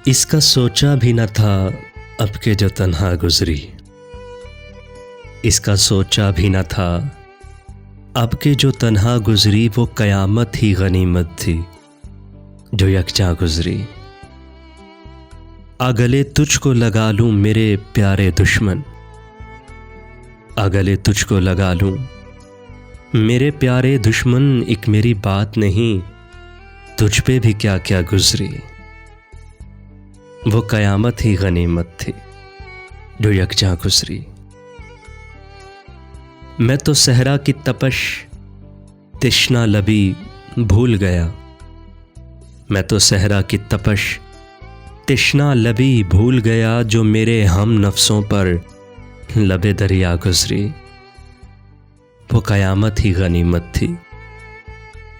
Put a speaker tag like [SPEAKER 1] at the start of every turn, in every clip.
[SPEAKER 1] इसका सोचा भी न था अब के जो तन्हा गुजरी। इसका सोचा भी न था अब के जो तन्हा गुजरी। वो कयामत ही गनीमत थी जो यकजा गुजरी। अगले तुझको लगा लूं मेरे प्यारे दुश्मन, अगले तुझको लगा लूं मेरे प्यारे दुश्मन। एक मेरी बात नहीं तुझ पे भी क्या क्या गुजरी। वो कयामत ही गनीमत थी जो यकजा गुजरी। मैं तो सहरा की तपश तिश्ना लबी भूल गया। मैं तो सहरा की तपश तिश्ना लबी भूल गया। जो मेरे हम नफ्सों पर लबे दरिया गुजरी। वो कयामत ही गनीमत थी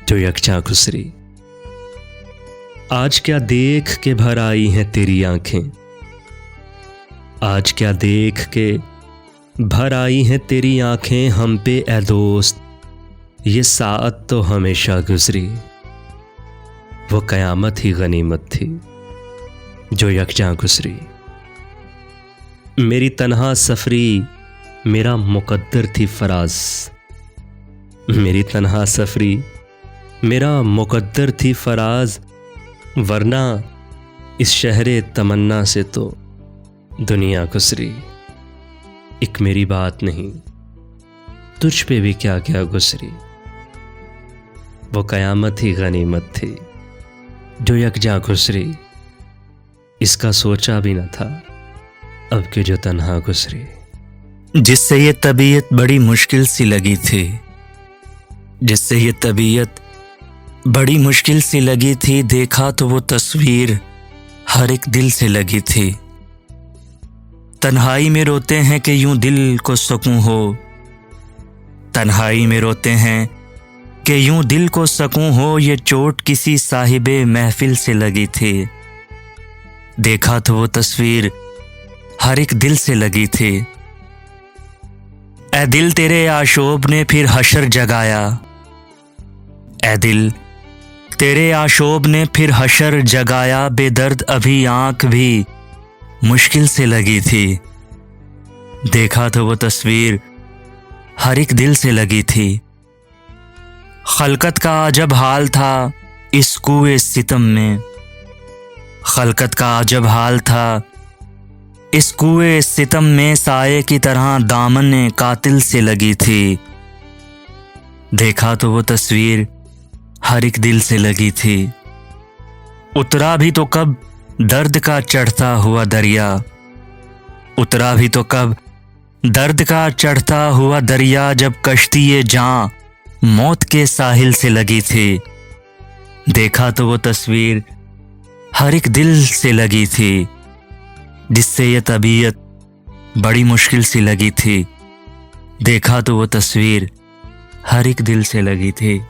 [SPEAKER 1] जो यकजा गुजरी। आज क्या देख के भर आई हैं तेरी आंखें, आज क्या देख के भर आई हैं तेरी आंखें। हम पे ए दोस्त ये साअत तो हमेशा गुजरी। वो कयामत ही गनीमत थी जो यकजा गुजरी। मेरी तन्हा सफरी मेरा मुकद्दर थी फराज। मेरी तन्हा सफरी मेरा मुकद्दर थी फराज। वरना इस शहरे तमन्ना से तो दुनिया गुजरी। एक मेरी बात नहीं तुझ पे भी क्या क्या गुजरी। वो कयामत ही गनीमत थी जो यकजा गुजरी। इसका सोचा भी न था अब के जो तन्हा गुजरी।
[SPEAKER 2] जिससे ये तबीयत बड़ी मुश्किल सी लगी थी, जिससे ये तबीयत बड़ी मुश्किल सी लगी थी। देखा तो वो तस्वीर हर एक दिल से लगी थी। तन्हाई में रोते हैं कि यूं दिल को सुकून हो, तन्हाई में रोते हैं कि यूं दिल को सुकून हो। ये चोट किसी साहिबे महफिल से लगी थी। देखा तो वो तस्वीर हर एक दिल से लगी थी। ए दिल तेरे आशोब ने फिर हशर जगाया, ए दिल तेरे आशोब ने फिर हशर जगाया। बेदर्द अभी आंख भी मुश्किल से लगी थी। देखा तो वो तस्वीर हर एक दिल से लगी थी। खलकत का अजब हाल था इस कुए सितम में, खलकत का अजब हाल था इस कुए सितम में। साये की तरह दामन कातिल से लगी थी। देखा तो वो तस्वीर हर एक दिल से लगी थी। उतरा भी तो कब दर्द का चढ़ता हुआ दरिया, उतरा भी तो कब दर्द का चढ़ता हुआ दरिया। जब कश्ती ये जां मौत के साहिल से लगी थी। देखा तो वो तस्वीर हर एक दिल से लगी थी। जिससे ये तबीयत बड़ी मुश्किल सी लगी थी। देखा तो वो तस्वीर हर एक दिल से लगी थी।